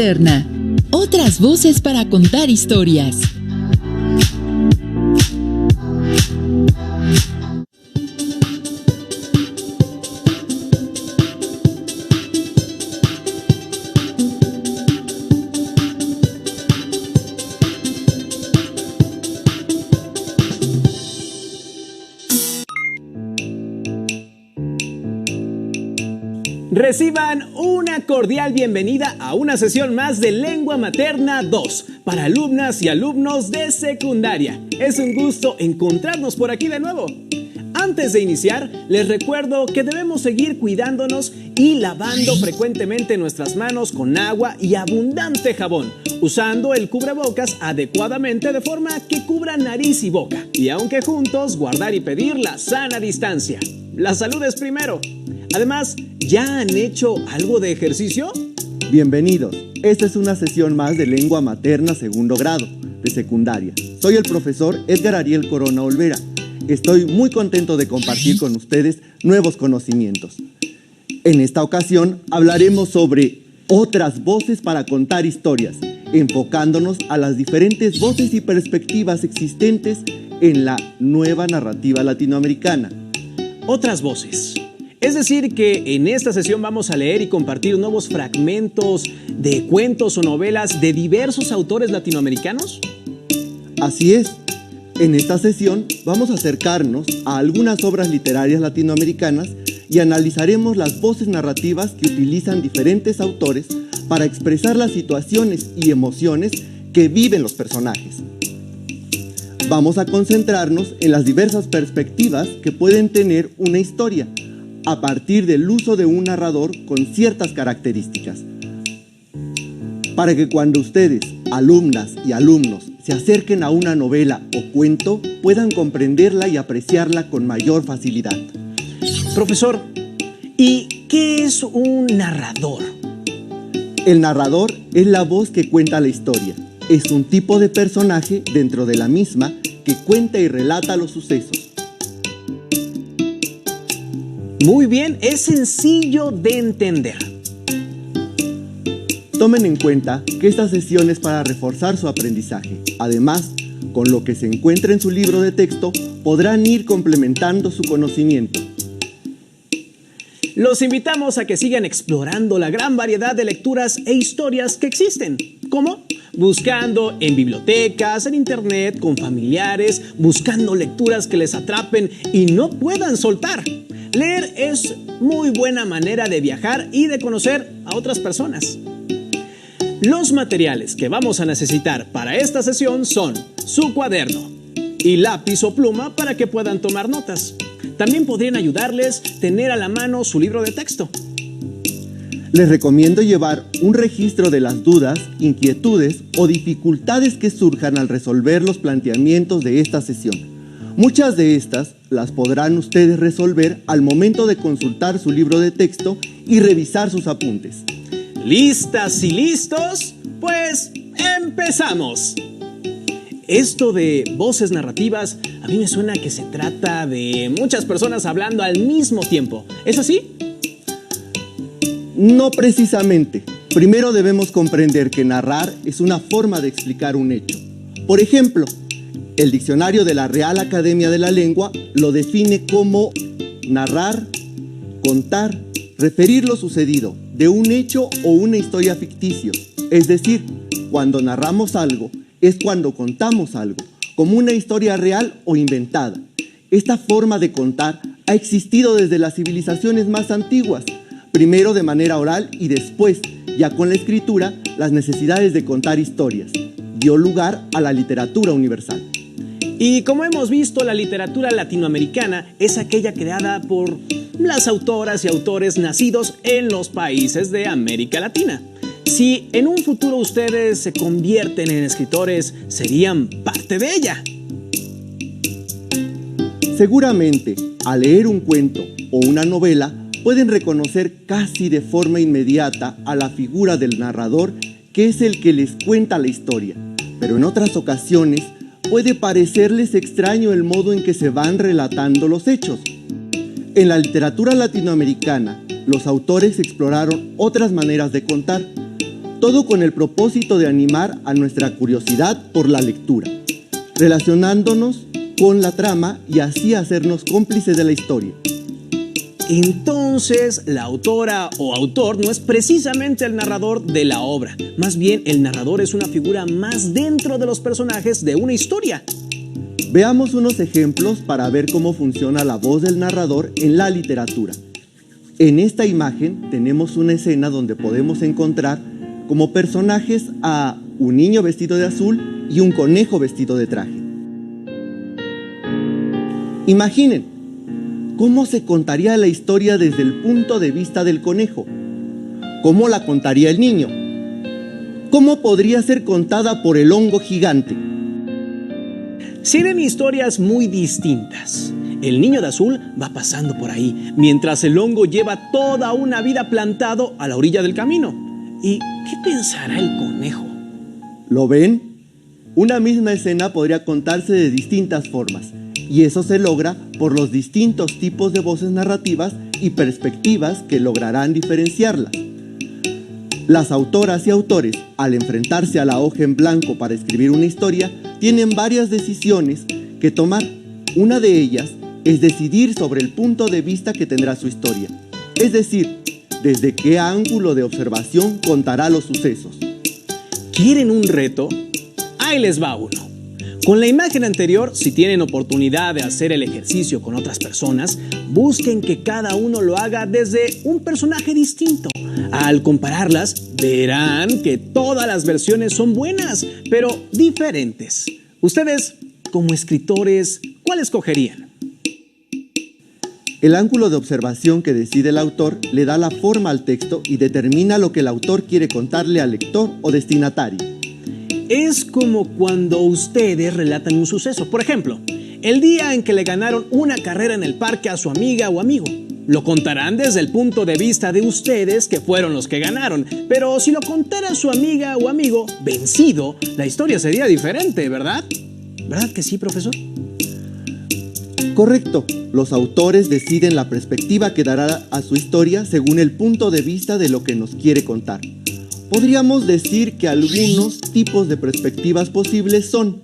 Materna. Otras voces para contar historias. Reciban una cordial bienvenida a una sesión más de Lengua Materna 2 para alumnas y alumnos de secundaria. Es un gusto encontrarnos por aquí de nuevo. Antes de iniciar, les recuerdo que debemos seguir cuidándonos y lavando frecuentemente nuestras manos con agua y abundante jabón, usando el cubrebocas adecuadamente de forma que cubra nariz y boca. Y aunque juntos, guardar y pedir la sana distancia. La salud es primero. Además, ¿ya han hecho algo de ejercicio? Bienvenidos. Esta es una sesión más de Lengua Materna segundo grado, de secundaria. Soy el profesor Edgar Ariel Corona Olvera. Estoy muy contento de compartir con ustedes nuevos conocimientos. En esta ocasión hablaremos sobre otras voces para contar historias, enfocándonos a las diferentes voces y perspectivas existentes en la nueva narrativa latinoamericana. Otras voces. Es decir que en esta sesión vamos a leer y compartir nuevos fragmentos de cuentos o novelas de diversos autores latinoamericanos. Así es. En esta sesión vamos a acercarnos a algunas obras literarias latinoamericanas y analizaremos las voces narrativas que utilizan diferentes autores para expresar las situaciones y emociones que viven los personajes. Vamos a concentrarnos en las diversas perspectivas que pueden tener una historia, a partir del uso de un narrador con ciertas características. Para que cuando ustedes, alumnas y alumnos, se acerquen a una novela o cuento, puedan comprenderla y apreciarla con mayor facilidad. Profesor, ¿y qué es un narrador? El narrador es la voz que cuenta la historia. Es un tipo de personaje dentro de la misma que cuenta y relata los sucesos. Muy bien, es sencillo de entender. Tomen en cuenta que esta sesión es para reforzar su aprendizaje. Además, con lo que se encuentra en su libro de texto, podrán ir complementando su conocimiento. Los invitamos a que sigan explorando la gran variedad de lecturas e historias que existen. ¿Cómo? Buscando en bibliotecas, en internet, con familiares, buscando lecturas que les atrapen y no puedan soltar. Leer es muy buena manera de viajar y de conocer a otras personas. Los materiales que vamos a necesitar para esta sesión son su cuaderno y lápiz o pluma para que puedan tomar notas. También podrían ayudarles tener a la mano su libro de texto. Les recomiendo llevar un registro de las dudas, inquietudes o dificultades que surjan al resolver los planteamientos de esta sesión. Muchas de estas las podrán ustedes resolver al momento de consultar su libro de texto y revisar sus apuntes. ¿Listas y listos? Pues empezamos. Esto de voces narrativas a mí me suena que se trata de muchas personas hablando al mismo tiempo. ¿Es así? No precisamente. Primero debemos comprender que narrar es una forma de explicar un hecho. Por ejemplo, el diccionario de la Real Academia de la Lengua lo define como narrar, contar, referir lo sucedido de un hecho o una historia ficticio. Es decir, cuando narramos algo es cuando contamos algo, como una historia real o inventada. Esta forma de contar ha existido desde las civilizaciones más antiguas, primero de manera oral y después, ya con la escritura, las necesidades de contar historias dio lugar a la literatura universal. Y como hemos visto, la literatura latinoamericana es aquella creada por las autoras y autores nacidos en los países de América Latina. Si en un futuro ustedes se convierten en escritores, serían parte de ella. Seguramente, al leer un cuento o una novela, pueden reconocer casi de forma inmediata a la figura del narrador, que es el que les cuenta la historia. Pero en otras ocasiones, puede parecerles extraño el modo en que se van relatando los hechos. En la literatura latinoamericana, los autores exploraron otras maneras de contar. todo con el propósito de animar a nuestra curiosidad por la lectura, relacionándonos con la trama y así hacernos cómplices de la historia. Entonces, la autora o autor no es precisamente el narrador de la obra. Más bien, el narrador es una figura más dentro de los personajes de una historia. Veamos unos ejemplos para ver cómo funciona la voz del narrador en la literatura. En esta imagen tenemos una escena donde podemos encontrar como personajes a un niño vestido de azul y un conejo vestido de traje. Imaginen, ¿cómo se contaría la historia desde el punto de vista del conejo? ¿Cómo la contaría el niño? ¿Cómo podría ser contada por el hongo gigante? Serían historias muy distintas. El niño de azul va pasando por ahí, mientras el hongo lleva toda una vida plantado a la orilla del camino. ¿Y qué pensará el conejo? ¿Lo ven? Una misma escena podría contarse de distintas formas. Y eso se logra por los distintos tipos de voces narrativas y perspectivas que lograrán diferenciarlas. Las autoras y autores, al enfrentarse a la hoja en blanco para escribir una historia, tienen varias decisiones que tomar. Una de ellas es decidir sobre el punto de vista que tendrá su historia, es decir, desde qué ángulo de observación contará los sucesos. ¿Quieren un reto? Ahí les va uno. Con la imagen anterior, si tienen oportunidad de hacer el ejercicio con otras personas, busquen que cada uno lo haga desde un personaje distinto. Al compararlas, verán que todas las versiones son buenas, pero diferentes. Ustedes, como escritores, ¿cuál escogerían? El ángulo de observación que decide el autor le da la forma al texto y determina lo que el autor quiere contarle al lector o destinatario. Es como cuando ustedes relatan un suceso. Por ejemplo, el día en que le ganaron una carrera en el parque a su amiga o amigo. Lo contarán desde el punto de vista de ustedes, que fueron los que ganaron. Pero si lo contara su amiga o amigo vencido, la historia sería diferente, ¿verdad? ¿Verdad que sí, profesor? Correcto. Los autores deciden la perspectiva que dará a su historia según el punto de vista de lo que nos quiere contar. Podríamos decir que algunos tipos de perspectivas posibles son: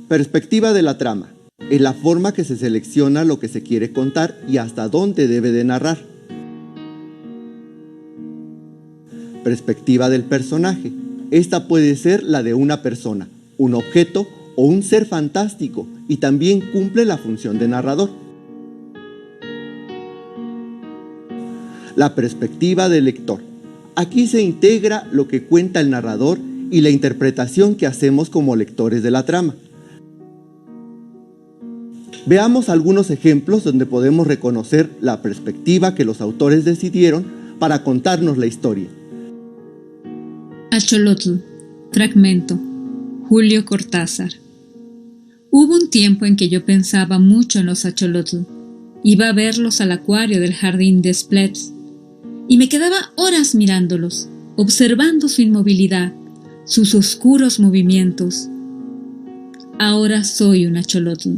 perspectiva de la trama. Es la forma que se selecciona lo que se quiere contar y hasta dónde debe de narrar. Perspectiva del personaje. Esta puede ser la de una persona, un objeto o un ser fantástico y también cumple la función de narrador. La perspectiva del lector. Aquí se integra lo que cuenta el narrador y la interpretación que hacemos como lectores de la trama. Veamos algunos ejemplos donde podemos reconocer la perspectiva que los autores decidieron para contarnos la historia. Axolotl, fragmento, Julio Cortázar. Hubo un tiempo en que yo pensaba mucho en los axolotl. Iba a verlos al acuario del jardín de Spletz y me quedaba horas mirándolos, observando su inmovilidad, sus oscuros movimientos. Ahora soy un axolotl.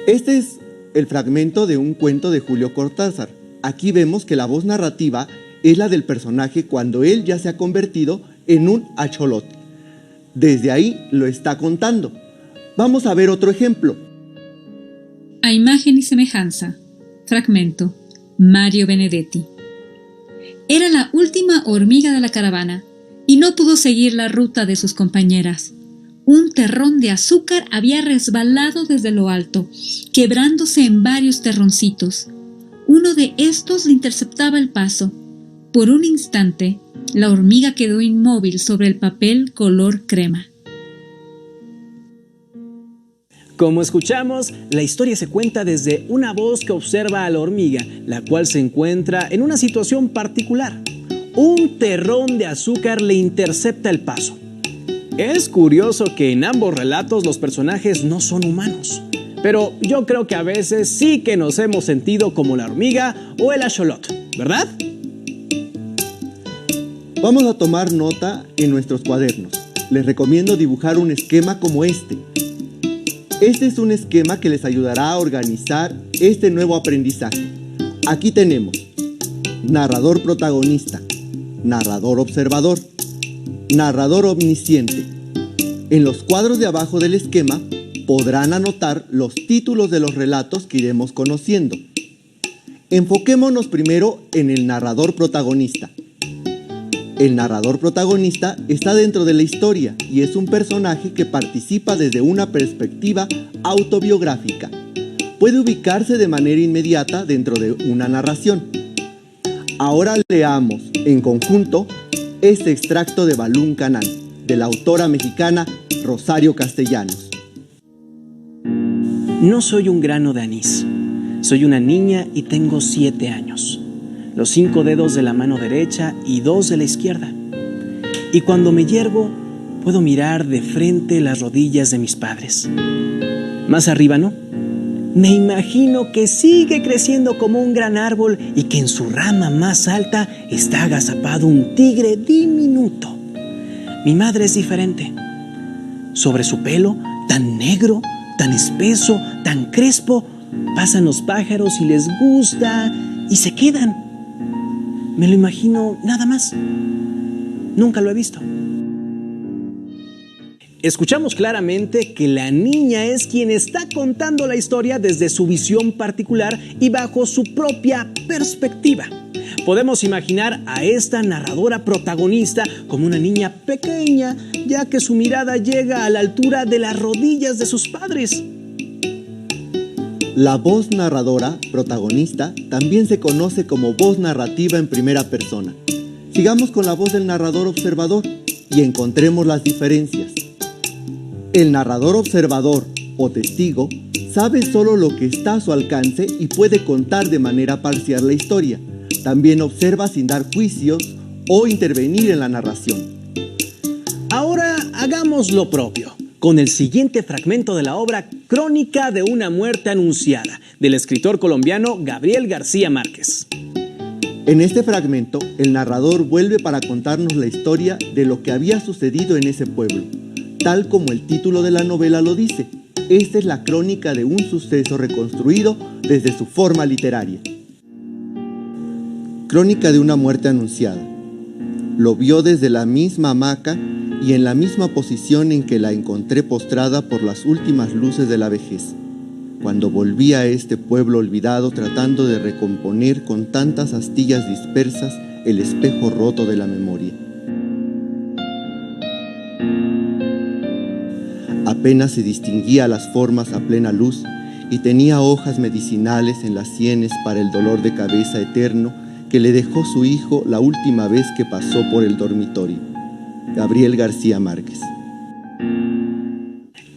Este es el fragmento de un cuento de Julio Cortázar. Aquí vemos que la voz narrativa es la del personaje cuando él ya se ha convertido en un axolotl. Desde ahí lo está contando. Vamos a ver otro ejemplo. A imagen y semejanza. Fragmento. Mario Benedetti. Era la última hormiga de la caravana y no pudo seguir la ruta de sus compañeras. Un terrón de azúcar había resbalado desde lo alto, quebrándose en varios terroncitos. Uno de estos le interceptaba el paso. Por un instante, la hormiga quedó inmóvil sobre el papel color crema. Como escuchamos, la historia se cuenta desde una voz que observa a la hormiga, la cual se encuentra en una situación particular. Un terrón de azúcar le intercepta el paso. Es curioso que en ambos relatos los personajes no son humanos, pero yo creo que a veces sí que nos hemos sentido como la hormiga o el axolotl, ¿verdad? Vamos a tomar nota en nuestros cuadernos. Les recomiendo dibujar un esquema como este. Este es un esquema que les ayudará a organizar este nuevo aprendizaje. Aquí tenemos narrador protagonista, narrador observador, narrador omnisciente. En los cuadros de abajo del esquema podrán anotar los títulos de los relatos que iremos conociendo. Enfoquémonos primero en el narrador protagonista. El narrador protagonista está dentro de la historia y es un personaje que participa desde una perspectiva autobiográfica. Puede ubicarse de manera inmediata dentro de una narración. Ahora leamos en conjunto este extracto de Balún Canal, de la autora mexicana Rosario Castellanos. No soy un grano de anís. Soy una niña y tengo 7 años. Los 5 dedos de la mano derecha y 2 de la izquierda. Y cuando me yergo, puedo mirar de frente las rodillas de mis padres. Más arriba, ¿no? Me imagino que sigue creciendo como un gran árbol y que en su rama más alta está agazapado un tigre diminuto. Mi madre es diferente. Sobre su pelo, tan negro, tan espeso, tan crespo, pasan los pájaros y les gusta y se quedan. Me lo imagino nada más. Nunca lo he visto. Escuchamos claramente que la niña es quien está contando la historia desde su visión particular y bajo su propia perspectiva. Podemos imaginar a esta narradora protagonista como una niña pequeña, ya que su mirada llega a la altura de las rodillas de sus padres. La voz narradora protagonista también se conoce como voz narrativa en primera persona. Sigamos con la voz del narrador observador y encontremos las diferencias. El narrador observador o testigo sabe solo lo que está a su alcance y puede contar de manera parcial la historia. También observa sin dar juicios o intervenir en la narración. Ahora hagamos lo propio con el siguiente fragmento de la obra Crónica de una muerte anunciada, del escritor colombiano Gabriel García Márquez. En este fragmento, el narrador vuelve para contarnos la historia de lo que había sucedido en ese pueblo. Tal como el título de la novela lo dice, esta es la crónica de un suceso reconstruido desde su forma literaria. Crónica de una muerte anunciada. Lo vio desde la misma hamaca y en la misma posición en que la encontré postrada por las últimas luces de la vejez, cuando volví a este pueblo olvidado tratando de recomponer con tantas astillas dispersas el espejo roto de la memoria. Apenas se distinguía las formas a plena luz y tenía hojas medicinales en las sienes para el dolor de cabeza eterno que le dejó su hijo la última vez que pasó por el dormitorio. Gabriel García Márquez.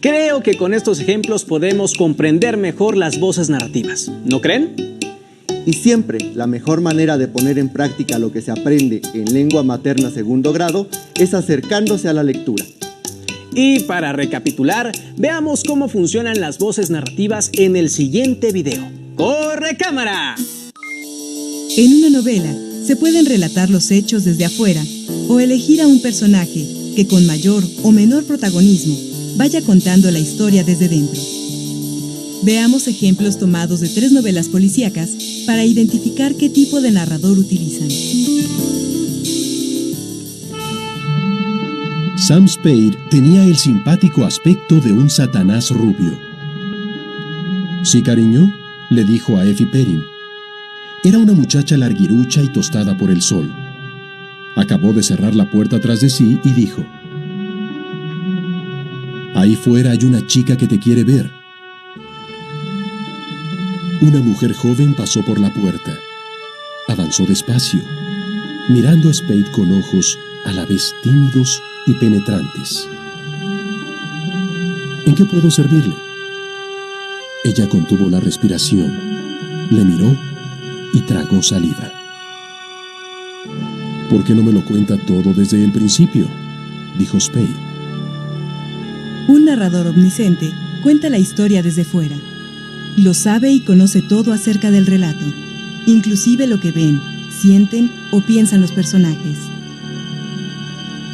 Creo que con estos ejemplos podemos comprender mejor las voces narrativas, ¿no creen? Y siempre la mejor manera de poner en práctica lo que se aprende en lengua materna segundo grado es acercándose a la lectura. Y para recapitular, veamos cómo funcionan las voces narrativas en el siguiente video. ¡Corre cámara! En una novela se pueden relatar los hechos desde afuera o elegir a un personaje que con mayor o menor protagonismo vaya contando la historia desde dentro. Veamos ejemplos tomados de 3 novelas policíacas para identificar qué tipo de narrador utilizan. Sam Spade tenía el simpático aspecto de un Satanás rubio. «Sí, cariño», le dijo a Effie Perrin. Era una muchacha larguirucha y tostada por el sol. Acabó de cerrar la puerta tras de sí y dijo: «Ahí fuera hay una chica que te quiere ver». Una mujer joven pasó por la puerta. Avanzó despacio, mirando a Spade con ojos a la vez tímidos y penetrantes. «¿En qué puedo servirle?». Ella contuvo la respiración, le miró y tragó saliva. «¿Por qué no me lo cuenta todo desde el principio?», dijo Spade. Un narrador omnisciente cuenta la historia desde fuera. Lo sabe y conoce todo acerca del relato, inclusive lo que ven, sienten o piensan los personajes.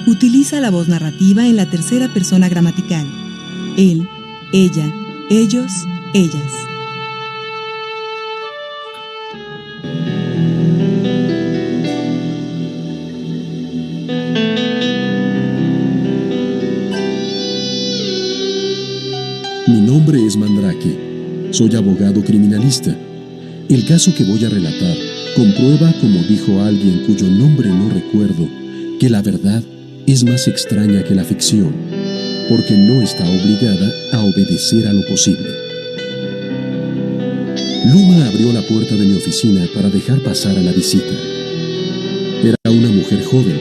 Utiliza la voz narrativa en la tercera persona gramatical: él, ella, ellos, ellas. Soy abogado criminalista. El caso que voy a relatar comprueba, como dijo alguien cuyo nombre no recuerdo, que la verdad es más extraña que la ficción, porque no está obligada a obedecer a lo posible. Luma abrió la puerta de mi oficina para dejar pasar a la visita. Era una mujer joven,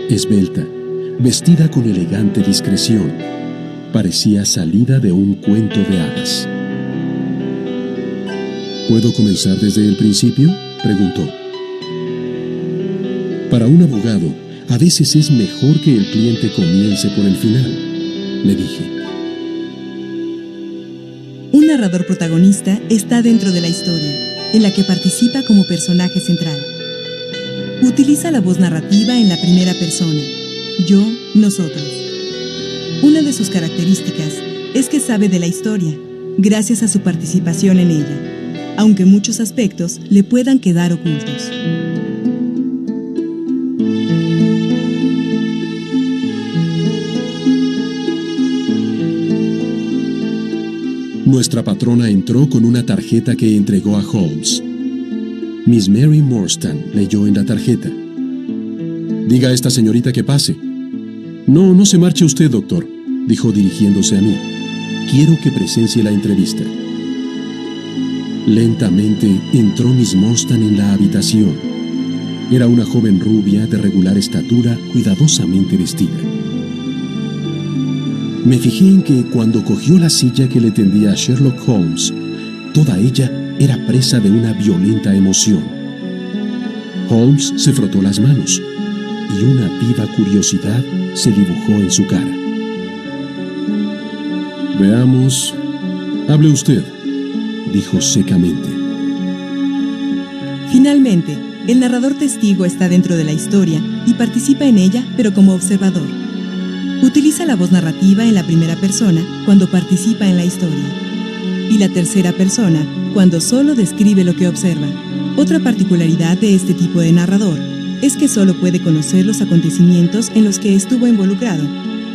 esbelta, vestida con elegante discreción. Parecía salida de un cuento de hadas. ¿Puedo comenzar desde el principio?, preguntó. Para un abogado, a veces es mejor que el cliente comience por el final, le dije. Un narrador protagonista está dentro de la historia, en la que participa como personaje central. Utiliza la voz narrativa en la primera persona, yo, nosotros. Una de sus características es que sabe de la historia, gracias a su participación en ella, aunque muchos aspectos le puedan quedar ocultos. Nuestra patrona entró con una tarjeta que entregó a Holmes. Miss Mary Morstan leyó en la tarjeta. Diga a esta señorita que pase. No se marche usted, doctor, dijo dirigiéndose a mí. Quiero que presencie la entrevista. Lentamente entró Miss Morstan en la habitación. Era una joven rubia de regular estatura, cuidadosamente vestida. Me fijé en que cuando cogió la silla que le tendía a Sherlock Holmes, toda ella era presa de una violenta emoción. Holmes se frotó las manos y una viva curiosidad se dibujó en su cara. Veamos. Hable usted, dijo secamente. Finalmente, el narrador testigo está dentro de la historia y participa en ella, pero como observador. Utiliza la voz narrativa en la primera persona cuando participa en la historia, y la tercera persona cuando solo describe lo que observa. Otra particularidad de este tipo de narrador es que solo puede conocer los acontecimientos en los que estuvo involucrado,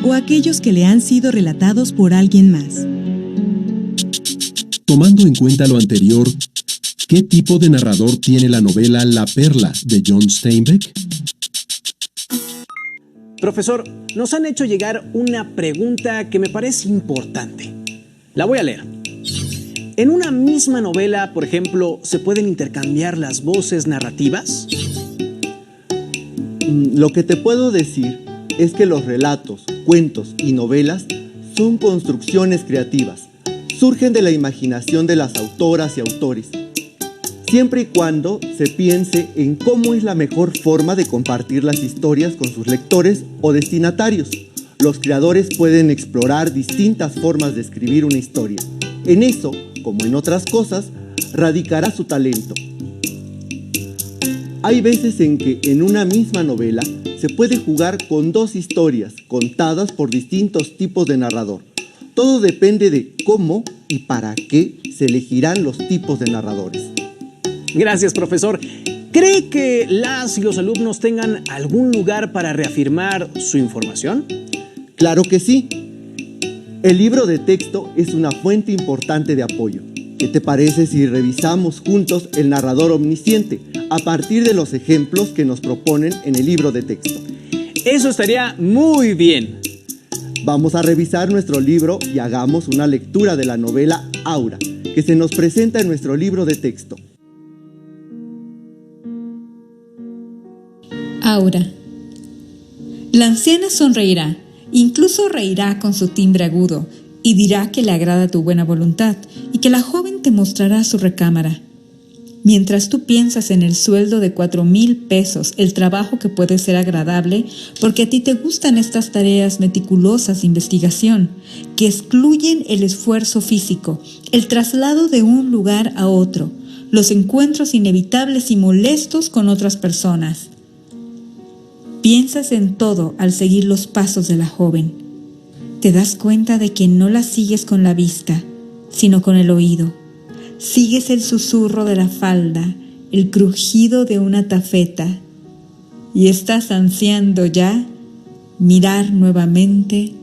o aquellos que le han sido relatados por alguien más. Tomando en cuenta lo anterior, ¿qué tipo de narrador tiene la novela La Perla de John Steinbeck? Profesor, nos han hecho llegar una pregunta que me parece importante. La voy a leer. ¿En una misma novela, por ejemplo, se pueden intercambiar las voces narrativas? Lo que te puedo decir es que los relatos, cuentos y novelas son construcciones creativas. Surgen de la imaginación de las autoras y autores, siempre y cuando se piense en cómo es la mejor forma de compartir las historias con sus lectores o destinatarios. Los creadores pueden explorar distintas formas de escribir una historia. En eso, como en otras cosas, radicará su talento. Hay veces en que en una misma novela se puede jugar con dos historias contadas por distintos tipos de narrador. Todo depende de cómo y para qué se elegirán los tipos de narradores. Gracias, profesor. ¿Cree que las y los alumnos tengan algún lugar para reafirmar su información? Claro que sí. El libro de texto es una fuente importante de apoyo. ¿Qué te parece si revisamos juntos el narrador omnisciente a partir de los ejemplos que nos proponen en el libro de texto? Eso estaría muy bien. Vamos a revisar nuestro libro y hagamos una lectura de la novela Aura, que se nos presenta en nuestro libro de texto. Aura. La anciana sonreirá, incluso reirá con su timbre agudo, y dirá que le agrada tu buena voluntad y que la joven te mostrará su recámara. Mientras tú piensas en el sueldo de 4,000 pesos, el trabajo que puede ser agradable, porque a ti te gustan estas tareas meticulosas de investigación, que excluyen el esfuerzo físico, el traslado de un lugar a otro, los encuentros inevitables y molestos con otras personas. Piensas en todo al seguir los pasos de la joven. Te das cuenta de que no la sigues con la vista, sino con el oído. Sigues el susurro de la falda, el crujido de una tafeta, y estás ansiando ya mirar nuevamente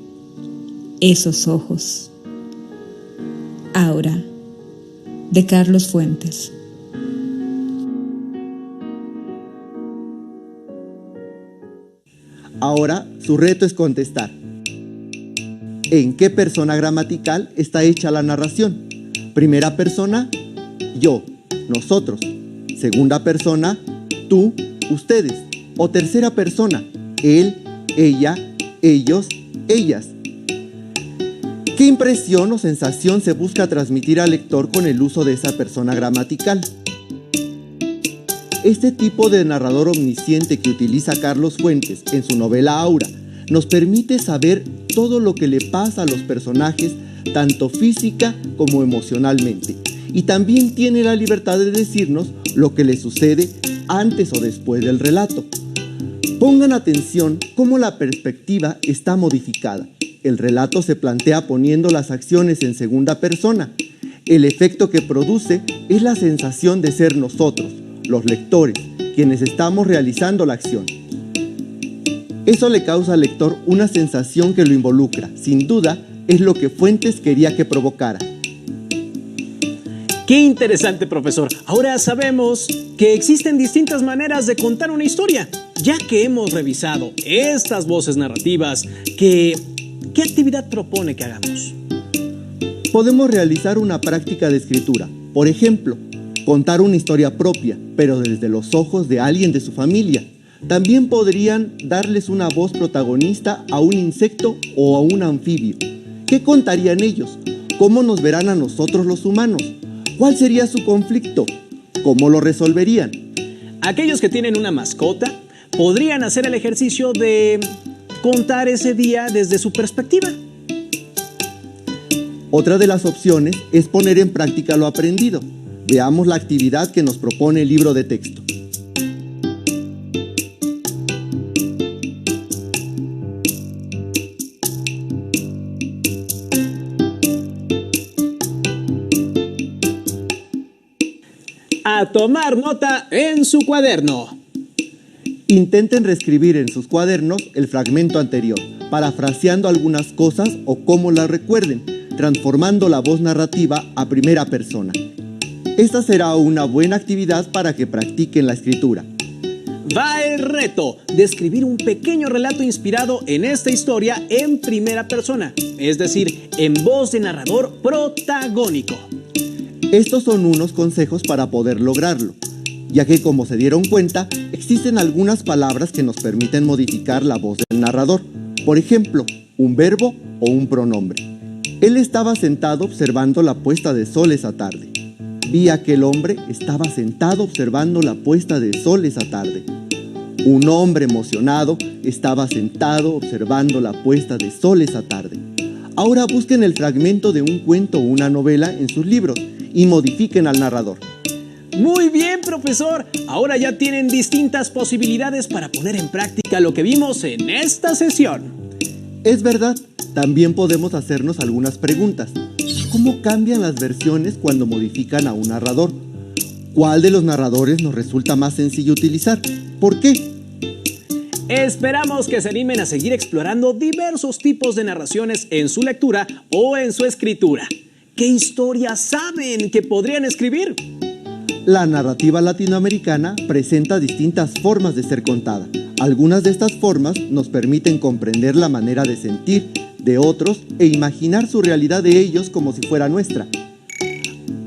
esos ojos. Aura, de Carlos Fuentes. Ahora, su reto es contestar. ¿En qué persona gramatical está hecha la narración? Primera persona, yo, nosotros. Segunda persona, tú, ustedes. O tercera persona, él, ella, ellos, ellas. ¿Qué impresión o sensación se busca transmitir al lector con el uso de esa persona gramatical? Este tipo de narrador omnisciente que utiliza Carlos Fuentes en su novela Aura nos permite saber todo lo que le pasa a los personajes, tanto física como emocionalmente. Y también tiene la libertad de decirnos lo que le sucede antes o después del relato. Pongan atención cómo la perspectiva está modificada. El relato se plantea poniendo las acciones en segunda persona. El efecto que produce es la sensación de ser nosotros, los lectores, quienes estamos realizando la acción. Eso le causa al lector una sensación que lo involucra. Sin duda, es lo que Fuentes quería que provocara. ¡Qué interesante, profesor! Ahora sabemos que existen distintas maneras de contar una historia. Ya que hemos revisado estas voces narrativas, ¿qué actividad propone que hagamos? Podemos realizar una práctica de escritura. Por ejemplo, contar una historia propia, pero desde los ojos de alguien de su familia. También podrían darles una voz protagonista a un insecto o a un anfibio. ¿Qué contarían ellos? ¿Cómo nos verán a nosotros los humanos? ¿Cuál sería su conflicto? ¿Cómo lo resolverían? Aquellos que tienen una mascota podrían hacer el ejercicio de contar ese día desde su perspectiva. Otra de las opciones es poner en práctica lo aprendido. Veamos la actividad que nos propone el libro de texto. A tomar nota en su cuaderno. Intenten reescribir en sus cuadernos el fragmento anterior, parafraseando algunas cosas o cómo las recuerden, transformando la voz narrativa a primera persona. Esta será una buena actividad para que practiquen la escritura. Va el reto de escribir un pequeño relato inspirado en esta historia en primera persona, es decir, en voz de narrador protagónico. Estos son unos consejos para poder lograrlo, ya que, como se dieron cuenta, existen algunas palabras que nos permiten modificar la voz del narrador. Por ejemplo, un verbo o un pronombre. Él estaba sentado observando la puesta de sol esa tarde. Vi a aquel hombre estaba sentado observando la puesta de sol esa tarde. Un hombre emocionado estaba sentado observando la puesta de sol esa tarde. Ahora busquen el fragmento de un cuento o una novela en sus libros y modifiquen al narrador. Muy bien, profesor. Ahora ya tienen distintas posibilidades para poner en práctica lo que vimos en esta sesión. Es verdad, también podemos hacernos algunas preguntas. ¿Cómo cambian las versiones cuando modifican a un narrador? ¿Cuál de los narradores nos resulta más sencillo utilizar? ¿Por qué? Esperamos que se animen a seguir explorando diversos tipos de narraciones en su lectura o en su escritura. ¿Qué historias saben que podrían escribir? La narrativa latinoamericana presenta distintas formas de ser contada. Algunas de estas formas nos permiten comprender la manera de sentir de otros e imaginar su realidad de ellos como si fuera nuestra.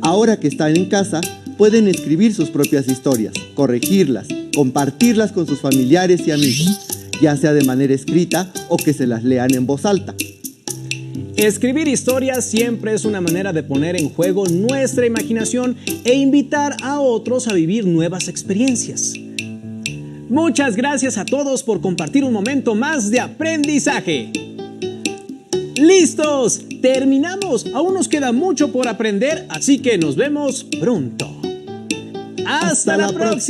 Ahora que están en casa, pueden escribir sus propias historias, corregirlas, compartirlas con sus familiares y amigos, ya sea de manera escrita o que se las lean en voz alta. Escribir historias siempre es una manera de poner en juego nuestra imaginación e invitar a otros a vivir nuevas experiencias. Muchas gracias a todos por compartir un momento más de aprendizaje. ¡Listos! ¡Terminamos! Aún nos queda mucho por aprender, así que nos vemos pronto. ¡Hasta la próxima!